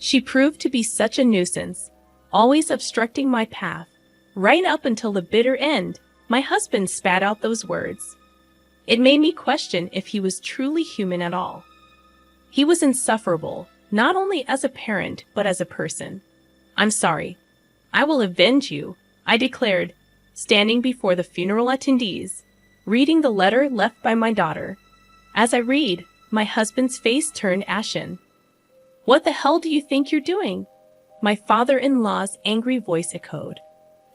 She proved to be such a nuisance, always obstructing my path. Right up until the bitter end, my husband spat out those words. It made me question if he was truly human at all. He was insufferable, not only as a parent, but as a person. "I'm sorry. I will avenge you," I declared, standing before the funeral attendees, reading the letter left by my daughter. As I read, my husband's face turned ashen. "What the hell do you think you're doing?" my father-in-law's angry voice echoed.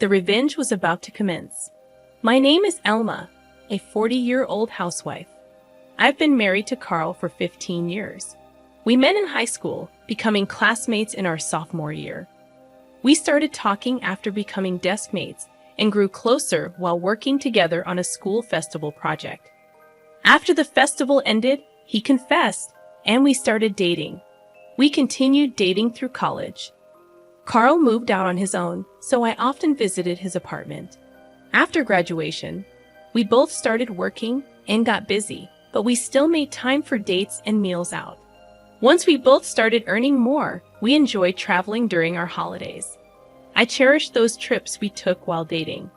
The revenge was about to commence. "My name is Elma, a 40-year-old housewife. I've been married to Carl for 15 years. We met in high school, becoming classmates in our sophomore year. We started talking after becoming desk mates and grew closer while working together on a school festival project. After the festival ended, he confessed, and we started dating. We continued dating through college. Carl moved out on his own, so I often visited his apartment. After graduation, we both started working and got busy, but we still made time for dates and meals out. Once we both started earning more, we enjoyed traveling during our holidays. I cherished those trips we took while dating.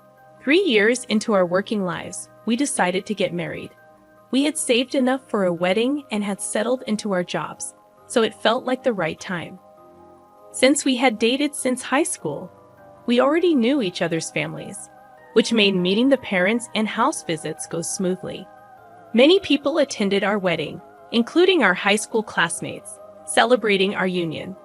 3 years into our working lives, we decided to get married. We had saved enough for a wedding and had settled into our jobs, so it felt like the right time. Since we had dated since high school, we already knew each other's families, which made meeting the parents and house visits go smoothly. Many people attended our wedding, including our high school classmates, celebrating our union.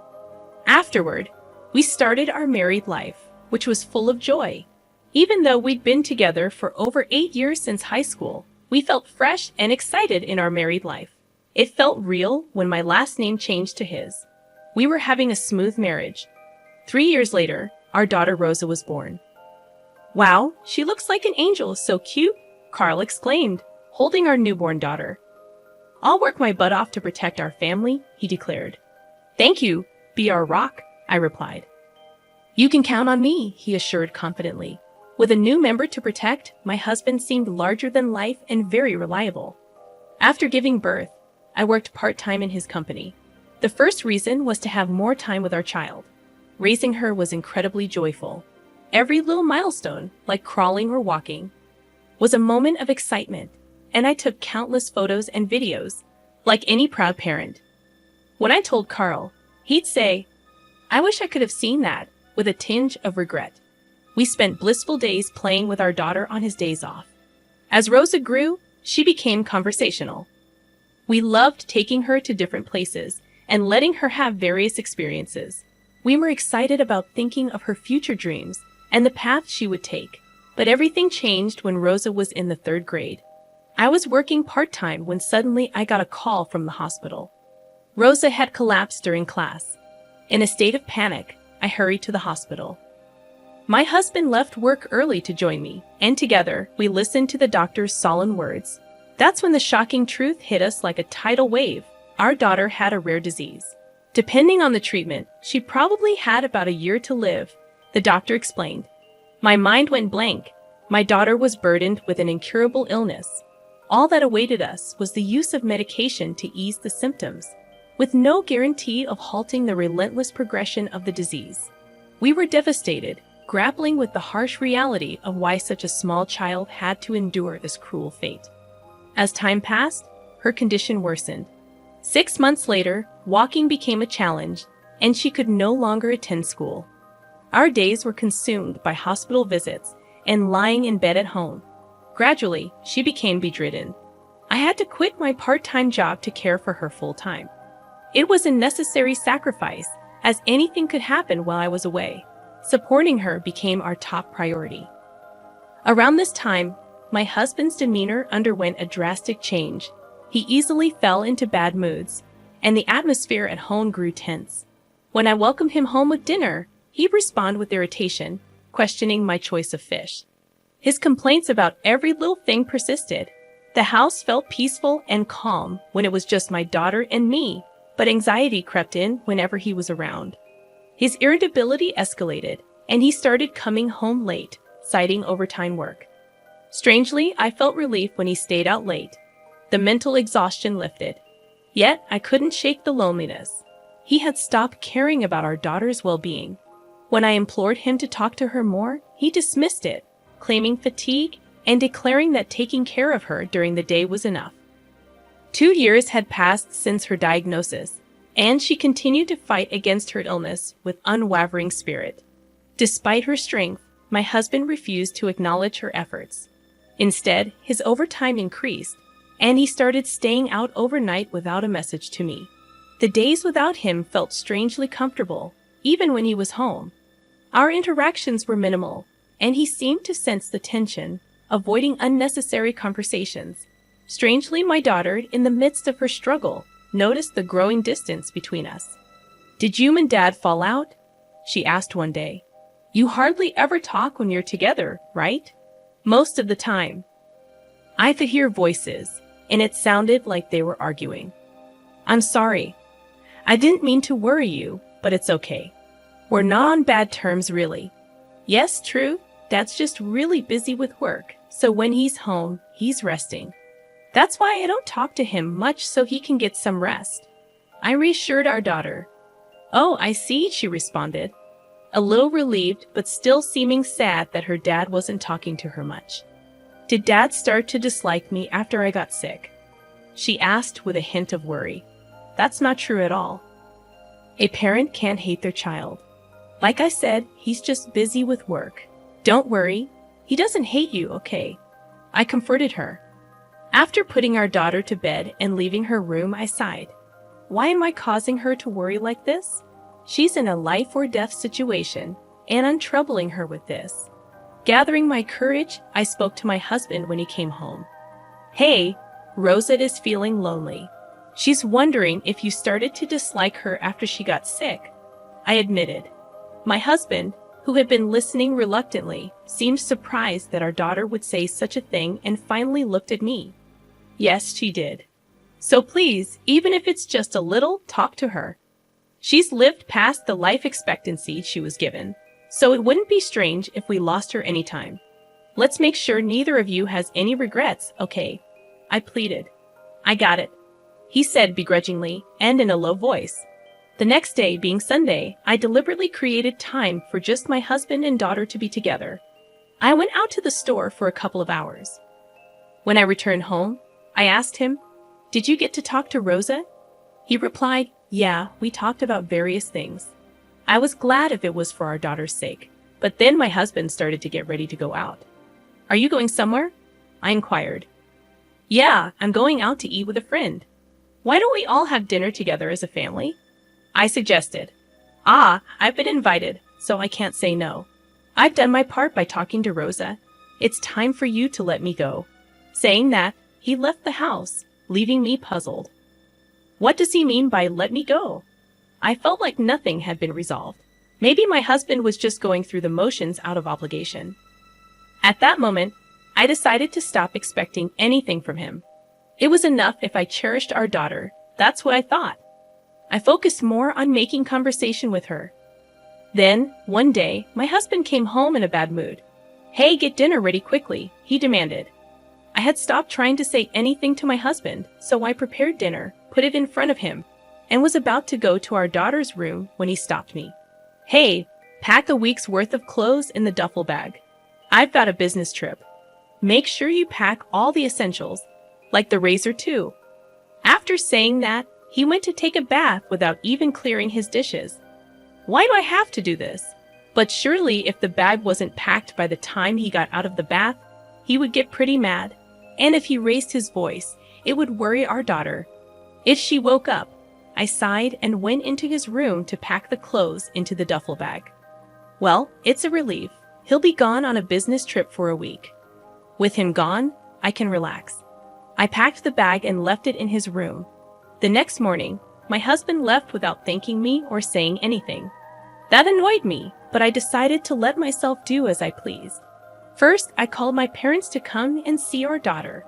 Afterward, we started our married life, which was full of joy. Even though we'd been together for over 8 years since high school, we felt fresh and excited in our married life. It felt real when my last name changed to his. We were having a smooth marriage. 3 years later, our daughter Rosa was born. "Wow, she looks like an angel, so cute," Carl exclaimed, holding our newborn daughter. "I'll work my butt off to protect our family," he declared. "Thank you, be our rock," I replied. "You can count on me," he assured confidently. With a new member to protect, my husband seemed larger than life and very reliable. After giving birth, I worked part-time in his company. The first reason was to have more time with our child. Raising her was incredibly joyful. Every little milestone, like crawling or walking, was a moment of excitement, and I took countless photos and videos, like any proud parent. When I told Carl, he'd say, "I wish I could have seen that," with a tinge of regret. We spent blissful days playing with our daughter on his days off. As Rosa grew, she became conversational. We loved taking her to different places and letting her have various experiences. We were excited about thinking of her future dreams and the path she would take. But everything changed when Rosa was in the 3rd grade. I was working part-time when suddenly I got a call from the hospital. Rosa had collapsed during class. In a state of panic, I hurried to the hospital. My husband left work early to join me, and together, we listened to the doctor's solemn words. That's when the shocking truth hit us like a tidal wave. Our daughter had a rare disease. Depending on the treatment, she probably had about a year to live, the doctor explained. My mind went blank. My daughter was burdened with an incurable illness. All that awaited us was the use of medication to ease the symptoms, with no guarantee of halting the relentless progression of the disease. We were devastated, grappling with the harsh reality of why such a small child had to endure this cruel fate. As time passed, her condition worsened. 6 months later, walking became a challenge, and she could no longer attend school. Our days were consumed by hospital visits and lying in bed at home. Gradually, she became bedridden. I had to quit my part-time job to care for her full-time. It was a necessary sacrifice, as anything could happen while I was away. Supporting her became our top priority. Around this time, my husband's demeanor underwent a drastic change. He easily fell into bad moods, and the atmosphere at home grew tense. When I welcomed him home with dinner, he'd respond with irritation, questioning my choice of fish. His complaints about every little thing persisted. The house felt peaceful and calm when it was just my daughter and me, but anxiety crept in whenever he was around. His irritability escalated, and he started coming home late, citing overtime work. Strangely, I felt relief when he stayed out late. The mental exhaustion lifted. Yet, I couldn't shake the loneliness. He had stopped caring about our daughter's well-being. When I implored him to talk to her more, he dismissed it, claiming fatigue and declaring that taking care of her during the day was enough. 2 years had passed since her diagnosis, and she continued to fight against her illness with unwavering spirit. Despite her strength, my husband refused to acknowledge her efforts. Instead, his overtime increased, and he started staying out overnight without a message to me. The days without him felt strangely comfortable, even when he was home. Our interactions were minimal, and he seemed to sense the tension, avoiding unnecessary conversations. Strangely, my daughter, in the midst of her struggle, noticed the growing distance between us. "Did you and Dad fall out?" she asked one day. "You hardly ever talk when you're together, right?" "Most of the time." I could hear voices, and it sounded like they were arguing. "I'm sorry. I didn't mean to worry you, but it's okay. We're not on bad terms, really." "Yes, true. Dad's just really busy with work, so when he's home, he's resting. That's why I don't talk to him much so he can get some rest." I reassured our daughter. "Oh, I see," she responded, a little relieved but still seeming sad that her dad wasn't talking to her much. "Did Dad start to dislike me after I got sick?" she asked with a hint of worry. "That's not true at all. A parent can't hate their child. Like I said, he's just busy with work. Don't worry. He doesn't hate you, okay?" I comforted her. After putting our daughter to bed and leaving her room, I sighed. Why am I causing her to worry like this? She's in a life or death situation, and I'm troubling her with this. Gathering my courage, I spoke to my husband when he came home. "Hey, Rosa is feeling lonely. She's wondering if you started to dislike her after she got sick," I admitted. My husband, who had been listening reluctantly, seemed surprised that our daughter would say such a thing and finally looked at me. "Yes, she did. So please, even if it's just a little, talk to her. She's lived past the life expectancy she was given, so it wouldn't be strange if we lost her anytime. Let's make sure neither of you has any regrets, okay?" I pleaded. "I got it," he said begrudgingly and in a low voice. The next day, being Sunday, I deliberately created time for just my husband and daughter to be together. I went out to the store for a couple of hours. When I returned home, I asked him, "Did you get to talk to Rosa?" He replied, "Yeah, we talked about various things." I was glad if it was for our daughter's sake, but then my husband started to get ready to go out. "Are you going somewhere?" I inquired. "Yeah, I'm going out to eat with a friend. Why don't we all have dinner together as a family?" I suggested. "I've been invited, so I can't say no. I've done my part by talking to Rosa. It's time for you to let me go." Saying that, he left the house, leaving me puzzled. What does he mean by "let me go"? I felt like nothing had been resolved. Maybe my husband was just going through the motions out of obligation. At that moment, I decided to stop expecting anything from him. It was enough if I cherished our daughter. That's what I thought. I focused more on making conversation with her. Then, one day, my husband came home in a bad mood. "Hey, get dinner ready quickly," he demanded. I had stopped trying to say anything to my husband, so I prepared dinner, put it in front of him, and was about to go to our daughter's room when he stopped me. "Hey, pack a week's worth of clothes in the duffel bag. I've got a business trip. Make sure you pack all the essentials, like the razor too." After saying that, he went to take a bath without even clearing his dishes. Why do I have to do this? But surely if the bag wasn't packed by the time he got out of the bath, he would get pretty mad. And if he raised his voice, it would worry our daughter. If she woke up, I sighed and went into his room to pack the clothes into the duffel bag. Well, it's a relief. He'll be gone on a business trip for a week. With him gone, I can relax. I packed the bag and left it in his room. The next morning, my husband left without thanking me or saying anything. That annoyed me, but I decided to let myself do as I pleased. First, I called my parents to come and see our daughter.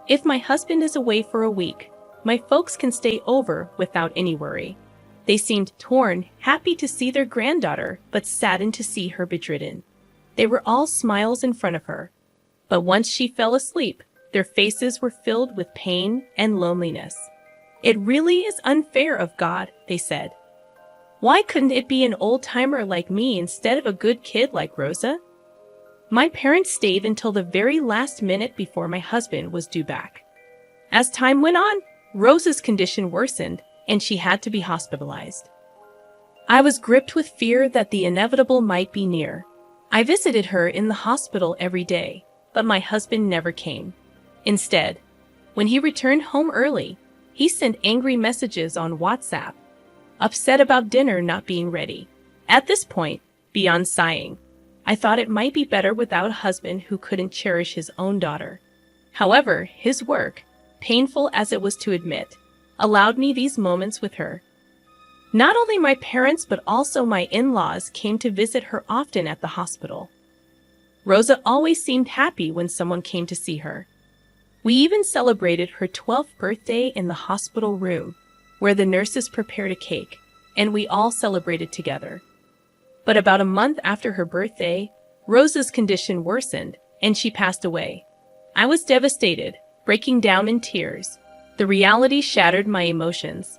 If my husband is away for a week, my folks can stay over without any worry. They seemed torn, happy to see their granddaughter, but saddened to see her bedridden. They were all smiles in front of her. But once she fell asleep, their faces were filled with pain and loneliness. "It really is unfair of God," they said, Why couldn't it be an old-timer like me instead of a good kid like Rosa? My parents stayed until the very last minute before my husband was due back. As time went on, Rosa's condition worsened, and she had to be hospitalized. I was gripped with fear that the inevitable might be near. I visited her in the hospital every day, but my husband never came. Instead, when he returned home early, he sent angry messages on WhatsApp, upset about dinner not being ready. At this point, beyond sighing, I thought it might be better without a husband who couldn't cherish his own daughter. However, his work, painful as it was to admit, allowed me these moments with her. Not only my parents but also my in-laws came to visit her often at the hospital. Rosa always seemed happy when someone came to see her. We even celebrated her 12th birthday in the hospital room, where the nurses prepared a cake, and we all celebrated together. But about a month after her birthday, Rosa's condition worsened, and she passed away. I was devastated, breaking down in tears. The reality shattered my emotions.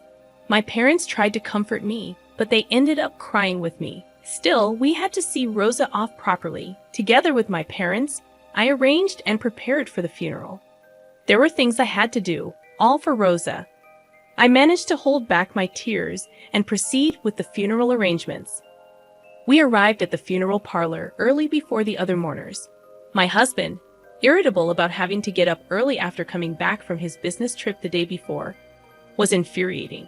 My parents tried to comfort me, but they ended up crying with me. Still, we had to see Rosa off properly. Together with my parents, I arranged and prepared for the funeral. There were things I had to do, all for Rosa. I managed to hold back my tears and proceed with the funeral arrangements. We arrived at the funeral parlor early before the other mourners. My husband, irritable about having to get up early after coming back from his business trip the day before, was infuriating.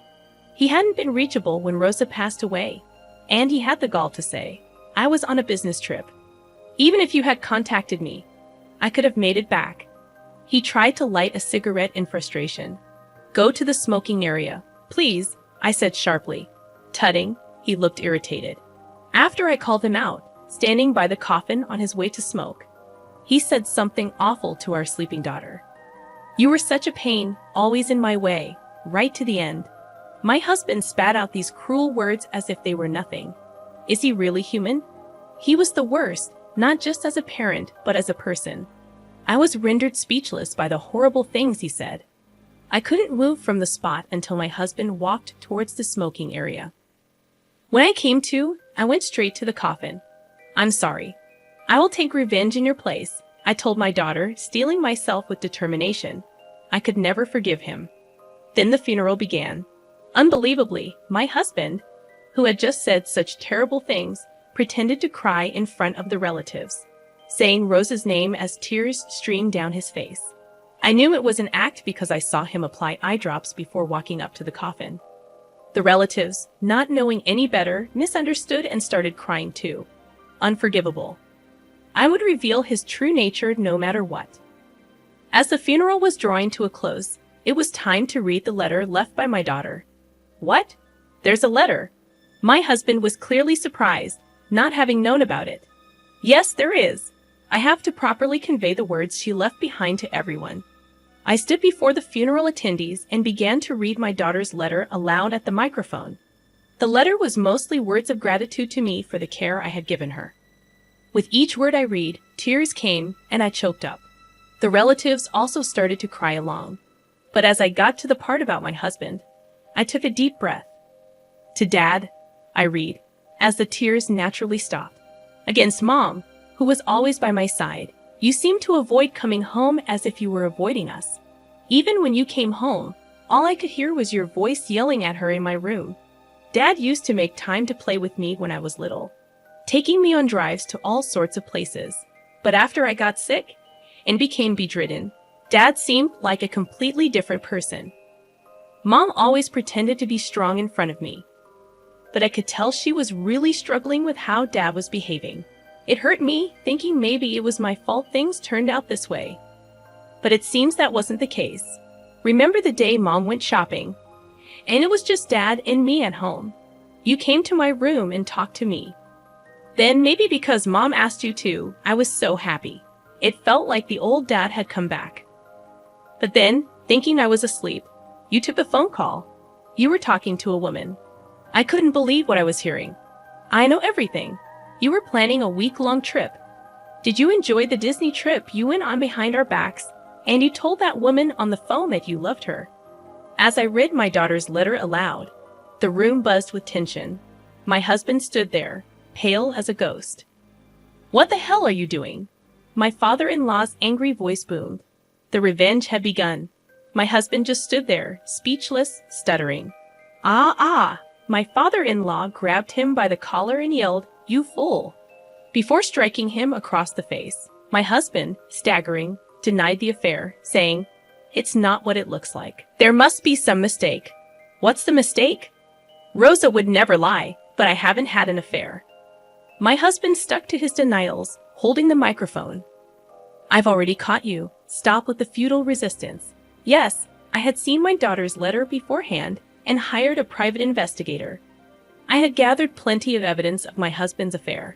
He hadn't been reachable when Rosa passed away, and he had the gall to say, "I was on a business trip. Even if you had contacted me, I could have made it back." He tried to light a cigarette in frustration. "Go to the smoking area, please," I said sharply. Tutting, he looked irritated. After I called him out, standing by the coffin on his way to smoke, he said something awful to our sleeping daughter. "You were such a pain, always in my way, right to the end." My husband spat out these cruel words as if they were nothing. Is he really human? He was the worst, not just as a parent, but as a person. I was rendered speechless by the horrible things he said. I couldn't move from the spot until my husband walked towards the smoking area. When I came to, I went straight to the coffin. "I'm sorry. I will take revenge in your place," I told my daughter, steeling myself with determination. I could never forgive him. Then the funeral began. Unbelievably, my husband, who had just said such terrible things, pretended to cry in front of the relatives, saying Rosa's name as tears streamed down his face. I knew it was an act because I saw him apply eye drops before walking up to the coffin. The relatives, not knowing any better, misunderstood and started crying too. Unforgivable. I would reveal his true nature no matter what. As the funeral was drawing to a close, it was time to read the letter left by my daughter. "What? There's a letter?" My husband was clearly surprised, not having known about it. "Yes, there is. I have to properly convey the words she left behind to everyone." I stood before the funeral attendees and began to read my daughter's letter aloud at the microphone. The letter was mostly words of gratitude to me for the care I had given her. With each word I read, tears came and I choked up. The relatives also started to cry along. But as I got to the part about my husband, I took a deep breath. "To Dad," I read, as the tears naturally stopped. "Against Mom, who was always by my side, you seemed to avoid coming home as if you were avoiding us. Even when you came home, all I could hear was your voice yelling at her in my room. Dad used to make time to play with me when I was little, taking me on drives to all sorts of places. But after I got sick and became bedridden, Dad seemed like a completely different person. Mom always pretended to be strong in front of me, but I could tell she was really struggling with how Dad was behaving. It hurt me, thinking maybe it was my fault things turned out this way. But it seems that wasn't the case. Remember the day Mom went shopping, and it was just Dad and me at home. You came to my room and talked to me. Then, maybe because Mom asked you to, I was so happy. It felt like the old Dad had come back. But then, thinking I was asleep, you took a phone call. You were talking to a woman. I couldn't believe what I was hearing. I know everything. You were planning a week-long trip. Did you enjoy the Disney trip you went on behind our backs? And you told that woman on the phone that you loved her." As I read my daughter's letter aloud, the room buzzed with tension. My husband stood there, pale as a ghost. "What the hell are you doing?" My father-in-law's angry voice boomed. The revenge had begun. My husband just stood there, speechless, stuttering. Ah! My father-in-law grabbed him by the collar and yelled, "You fool!" Before striking him across the face, my husband, staggering, denied the affair, saying, "It's not what it looks like. There must be some mistake." "What's the mistake?" "Rosa would never lie, but I haven't had an affair." My husband stuck to his denials, holding the microphone. "I've already caught you. Stop with the futile resistance." Yes, I had seen my daughter's letter beforehand and hired a private investigator. I had gathered plenty of evidence of my husband's affair.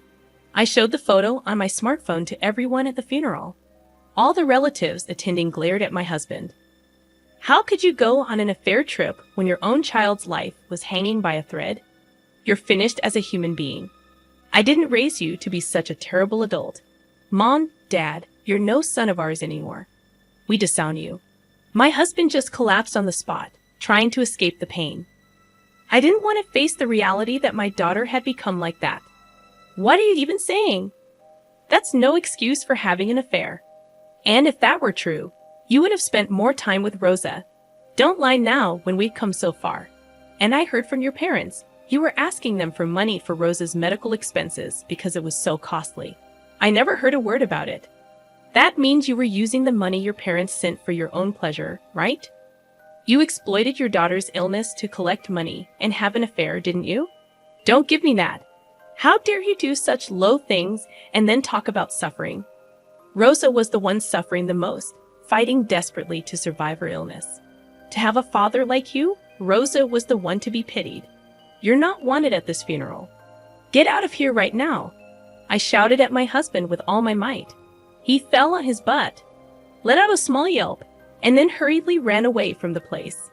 I showed the photo on my smartphone to everyone at the funeral. All the relatives attending glared at my husband. How could you go on an affair trip when your own child's life was hanging by a thread? You're finished as a human being. I didn't raise you to be such a terrible adult. Mom, Dad, you're no son of ours anymore. We disown you. My husband just collapsed on the spot, trying to escape the pain. I didn't want to face the reality that my daughter had become like that. What are you even saying? That's no excuse for having an affair. And if that were true, you would have spent more time with Rosa. Don't lie now when we've come so far. And I heard from your parents. You were asking them for money for Rosa's medical expenses because it was so costly. I never heard a word about it. That means you were using the money your parents sent for your own pleasure, right? You exploited your daughter's illness to collect money and have an affair, didn't you? Don't give me that. How dare you do such low things and then talk about suffering? Rosa was the one suffering the most, fighting desperately to survive her illness. To have a father like you, Rosa was the one to be pitied. You're not wanted at this funeral. Get out of here right now. I shouted at my husband with all my might. He fell on his butt, let out a small yelp, and then hurriedly ran away from the place.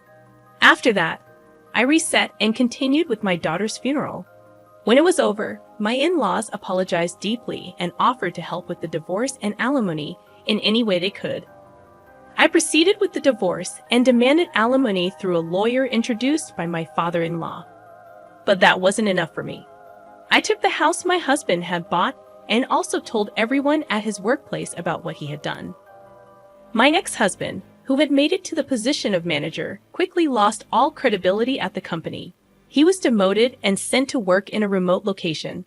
After that, I reset and continued with my daughter's funeral. When it was over, my in-laws apologized deeply and offered to help with the divorce and alimony in any way they could. I proceeded with the divorce and demanded alimony through a lawyer introduced by my father-in-law. But that wasn't enough for me. I took the house my husband had bought and also told everyone at his workplace about what he had done. My ex-husband, who had made it to the position of manager, quickly lost all credibility at the company. He was demoted and sent to work in a remote location.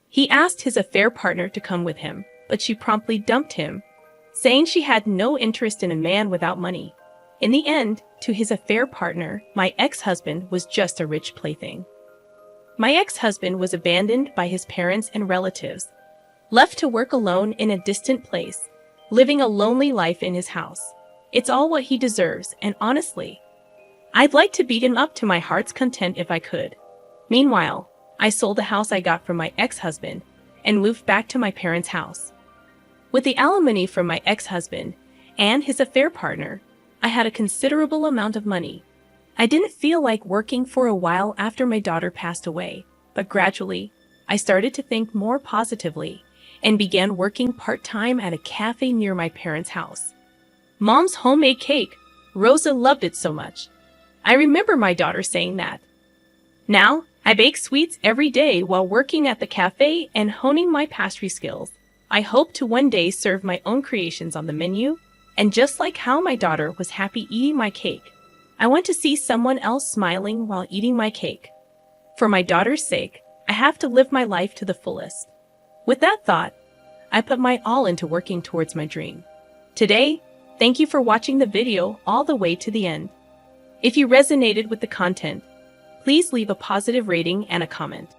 He asked his affair partner to come with him, but she promptly dumped him, saying she had no interest in a man without money. In the end, to his affair partner, my ex-husband was just a rich plaything. My ex-husband was abandoned by his parents and relatives, left to work alone in a distant place, living a lonely life in his house. It's all what he deserves, and honestly, I'd like to beat him up to my heart's content if I could. Meanwhile, I sold the house I got from my ex-husband and moved back to my parents' house. With the alimony from my ex-husband and his affair partner, I had a considerable amount of money. I didn't feel like working for a while after my daughter passed away, but gradually, I started to think more positively and began working part-time at a cafe near my parents' house. Mom's homemade cake. Rosa loved it so much. I remember my daughter saying that. Now, I bake sweets every day while working at the cafe and honing my pastry skills. I hope to one day serve my own creations on the menu, and just like how my daughter was happy eating my cake, I want to see someone else smiling while eating my cake. For my daughter's sake, I have to live my life to the fullest. With that thought, I put my all into working towards my dream. Today, thank you for watching the video all the way to the end. If you resonated with the content, please leave a positive rating and a comment.